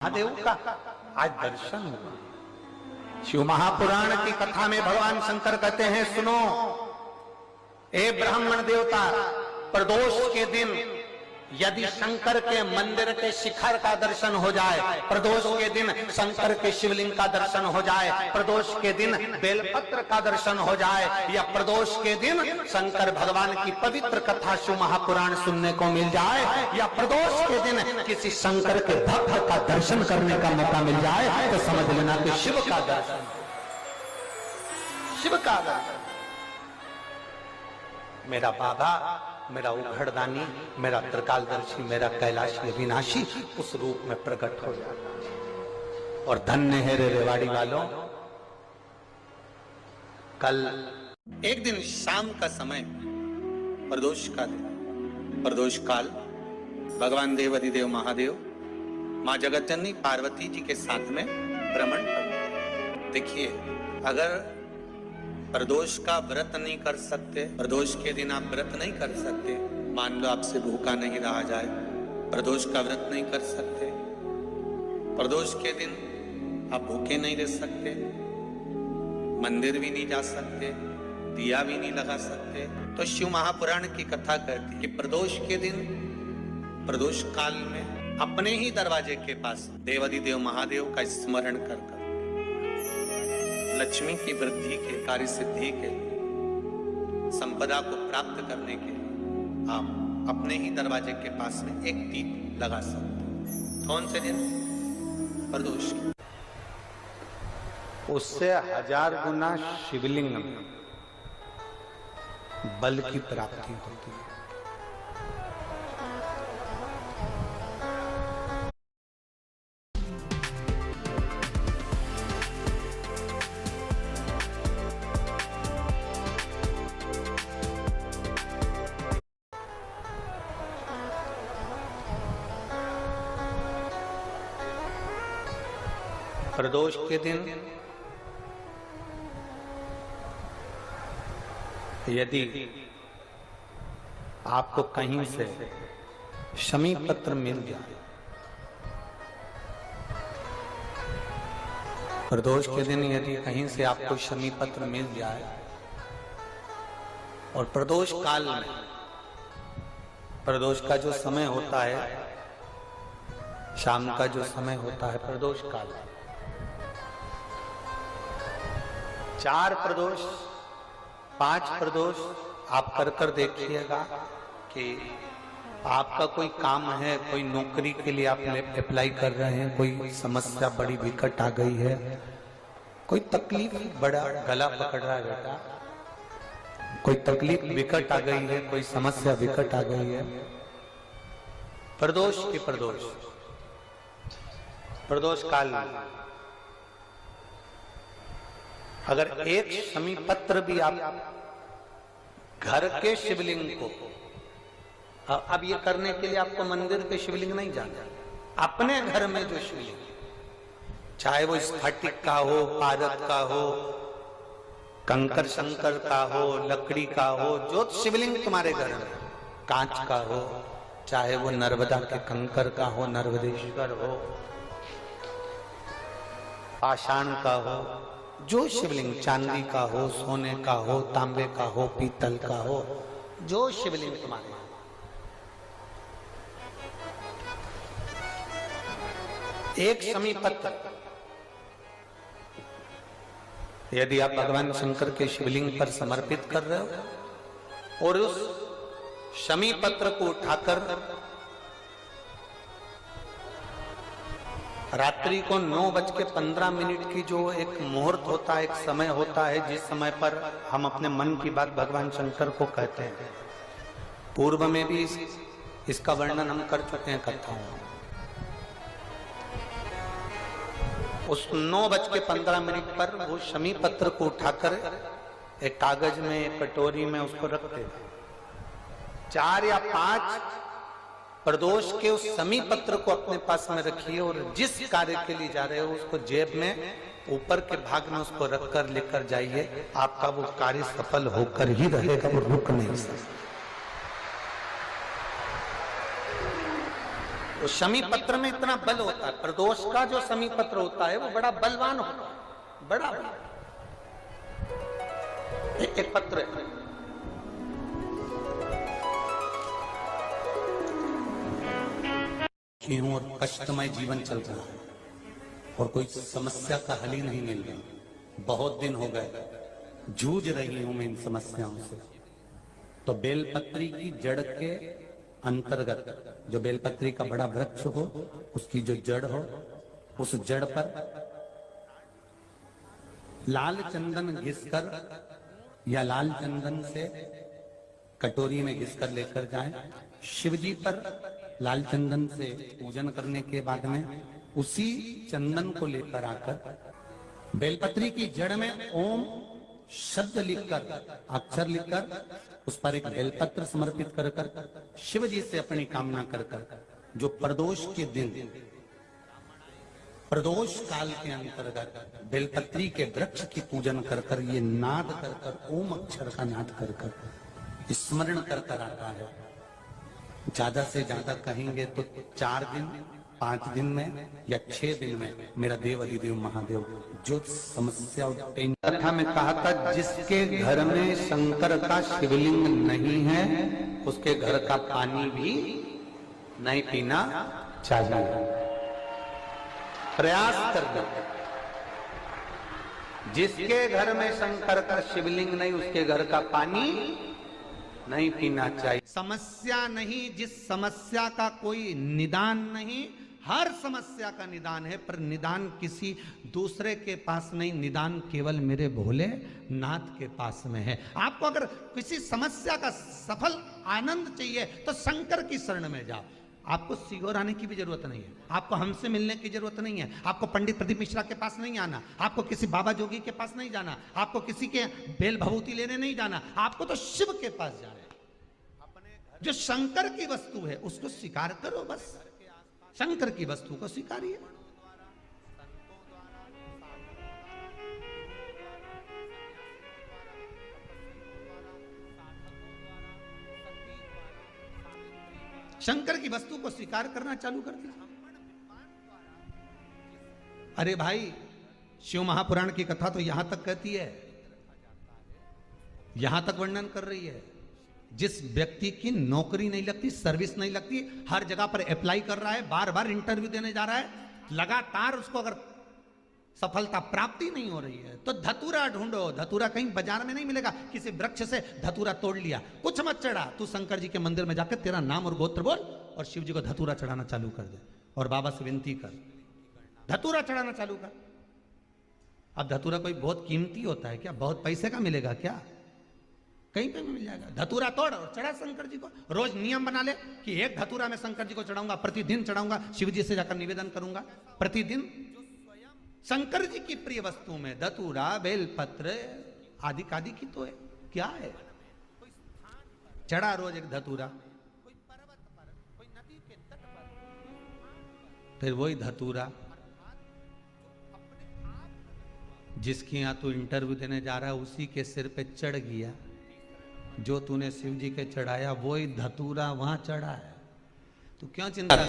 महादेव का आज दर्शन हुआ। शिव महापुराण की कथा में भगवान शंकर कहते हैं, सुनो ए ब्राह्मण देवता, प्रदोष के दिन यदि शंकर के मंदिर के शिखर का दर्शन हो जाए, प्रदोष के दिन शंकर के शिवलिंग का दर्शन हो जाए, प्रदोष के दिन बेलपत्र का दर्शन हो जाए, या प्रदोष के दिन शंकर भगवान की पवित्र कथा शिव महापुराण सुनने को मिल जाए, या प्रदोष के दिन किसी शंकर के भक्त का दर्शन करने का मौका मिल जाए, तो समझ लेना कि शिव का दर्शन, शिव का दर्शन। मेरा बाबा, मेरा उघड़दानी, मेरा त्रिकालदर्शी, मेरा कैलाशी अविनाशी उस रूप में प्रकट हो जाता। और धन्य है रे रेवाड़ी वालों, कल एक दिन शाम का समय, प्रदोष का दिन, प्रदोष काल, भगवान देवाधिदेव महादेव मां जगतजननी पार्वती जी के साथ में भ्रमण कर। देखिए, अगर प्रदोष का व्रत नहीं कर सकते, प्रदोष के दिन आप व्रत नहीं कर सकते, मान लो आपसे भूखा नहीं रहा जाए, प्रदोष का व्रत नहीं कर सकते, प्रदोष के दिन आप भूखे नहीं रह सकते, मंदिर भी नहीं जा सकते, दिया भी नहीं लगा सकते, तो शिव महापुराण की कथा कहती कि प्रदोष के दिन, प्रदोष काल में अपने ही दरवाजे के पास देवाधिदेव महादेव का स्मरण कर लक्ष्मी की वृद्धि के, कार्य सिद्धि के, संपदा को प्राप्त करने के आप अपने ही दरवाजे के पास में एक दीप लगा सकते। कौन से दिन? प्रदोष। उससे 1000 गुना शिवलिंग में बल की प्राप्ति होती है। प्रदोष के दिन यदि आपको कहीं से शमी पत्र मिल जाए, प्रदोष के दिन यदि कहीं से आपको शमी पत्र मिल जाए, और प्रदोष काल में, प्रदोष का जो समय होता है, शाम का जो समय होता है प्रदोष काल, 4 प्रदोष, 5 प्रदोष आप कर देखिएगा कि आपका कोई काम है, कोई नौकरी के लिए आप अप्लाई कर रहे हैं, कोई समस्या बड़ी विकट आ गई है, कोई तकलीफ, बड़ा गला पकड़ रहा है बेटा, कोई तकलीफ विकट आ गई है, कोई समस्या विकट आ गई है, प्रदोष की प्रदोष, प्रदोष काल में अगर एक शमी पत्र भी आप घर के शिवलिंग को, अब ये करने के लिए आपको मंदिर के शिवलिंग नहीं जाना, अपने घर में जो शिवलिंग, चाहे वो स्फटिक का हो, पारद का हो, कंकर शंकर का हो, लकड़ी का हो, जो शिवलिंग तुम्हारे घर में, कांच का हो, चाहे वो नर्मदा के कंकर का हो, नर्मदेश्वर हो, पाषाण का हो, जो शिवलिंग, चांदी का हो, सोने का हो, तांबे का हो, पीतल का हो, जो शिवलिंग तुम्हारे, एक शमी पत्र यदि आप भगवान शंकर के शिवलिंग पर समर्पित कर रहे हो, और उस शमी पत्र को उठाकर रात्रि को 9:15 की जो एक मुहूर्त होता है, एक समय होता है, जिस समय पर हम अपने मन की बात भगवान शंकर को कहते हैं, पूर्व में भी इसका वर्णन हम कर चुके हैं कथाओं में। उस 9:15 पर वो शमी पत्र को उठाकर एक कागज में, एक कटोरी में उसको रखते थे। 4 या 5 प्रदोष के उस शमी पत्र को अपने पास में रखिए, और जिस कार्य के लिए जा रहे हो उसको जेब में ऊपर के भाग में उसको रखकर लेकर जाइए, आपका वो कार्य सफल होकर ही रहेगा, वो रुक नहीं सकता। तो शमी पत्र में इतना बल होता है, प्रदोष का जो शमी पत्र होता है वो बड़ा बलवान होता है, बड़ा बल। एक पत्र है, क्यों और कष्टमय जीवन चल रहा है और कोई समस्या का हल ही नहीं मिल रहा, बहुत दिन हो गए जूझ रही हूं मैं इन समस्याओं से। तो बेलपत्री की जड़ के अंतर्गत, जो बेलपत्री का बड़ा वृक्ष हो उसकी जो जड़ हो, उस जड़ पर लाल चंदन घिसकर या लाल चंदन से कटोरी में घिसकर लेकर जाएं। शिव जी पर लाल चंदन से पूजन करने के बाद में उसी चंदन को लेकर आकर बेलपत्री की जड़ में ओम शब्द लिखकर, अक्षर लिखकर उस पर एक बेलपत्र समर्पित कर कर शिव जी से अपनी कामना कर कर, जो प्रदोष के दिन, प्रदोष काल के अंतर्गत बेलपत्री के वृक्ष की पूजन कर कर, ये नाद कर कर, ओम अक्षर का नाद कर कर स्मरण कर कर आता है। ज्यादा से ज्यादा कहेंगे तो 4 दिन, 5 दिन में या 6 दिन में मेरा देव अधिदेव महादेव जो समस्या कथा में कहा था, जिसके घर में शंकर का शिवलिंग नहीं है उसके घर का पानी भी नहीं पीना चाहिए। प्रयास करना, जिसके घर में शंकर का शिवलिंग नहीं उसके घर का पानी नहीं पीना चाहिए। समस्या नहीं, जिस समस्या का कोई निदान नहीं, हर समस्या का निदान है, पर निदान किसी दूसरे के पास नहीं, निदान केवल मेरे भोले नाथ के पास में है। आपको अगर किसी समस्या का सफल आनंद चाहिए तो शंकर की शरण में जाओ। आपको सीहोर आने की भी जरूरत नहीं है, आपको हमसे मिलने की जरूरत नहीं है, आपको पंडित प्रदीप मिश्रा के पास नहीं आना, आपको किसी बाबा जोगी के पास नहीं जाना, आपको किसी के बेल भभूति लेने नहीं जाना, आपको तो शिव के पास जाना है। जो शंकर की वस्तु है उसको स्वीकार करो, बस शंकर की वस्तु को स्वीकारिए। शंकर की वस्तु को स्वीकार करना चालू कर दीजिए। अरे भाई, शिव महापुराण की कथा तो यहां तक कहती है, यहां तक वर्णन कर रही है, जिस व्यक्ति की नौकरी नहीं लगती, सर्विस नहीं लगती, हर जगह पर अप्लाई कर रहा है, बार बार इंटरव्यू देने जा रहा है, लगातार उसको अगर सफलता प्राप्ति नहीं हो रही है तो धतूरा ढूंढो। धतूरा कहीं बाजार में नहीं मिलेगा, किसी वृक्ष से धतूरा तोड़ लिया, कुछ मत चढ़ा, तू शंकर जी के मंदिर में जाकर तेरा नाम और गोत्र बोल और शिव जी को धतूरा चढ़ाना चालू कर दे और बाबा से विनती कर, धतूरा चढ़ाना चालू कर। अब धतूरा कोई बहुत कीमती होता है क्या? बहुत पैसे का मिलेगा क्या? कहीं पे भी मिल जाएगा। धतूरा तोड़ और चढ़ा शंकर जी को। रोज नियम बना ले कि एक धतूरा मैं शंकर जी को चढ़ाऊंगा, प्रतिदिन चढ़ाऊंगा, शिव जी से जाकर निवेदन करूंगा प्रतिदिन। शंकर जी की प्रिय वस्तु में धतूरा, बेलपत्र आदि कादि की तो है, क्या है? चढ़ा रोज एक धतूरा, फिर वही धतूरा जिसके यहां तू इंटरव्यू देने जा रहा है उसी के सिर पे चढ़ गया। जो तूने शिव जी के चढ़ाया वही धतूरा वहां चढ़ा है, तू क्यों चिंता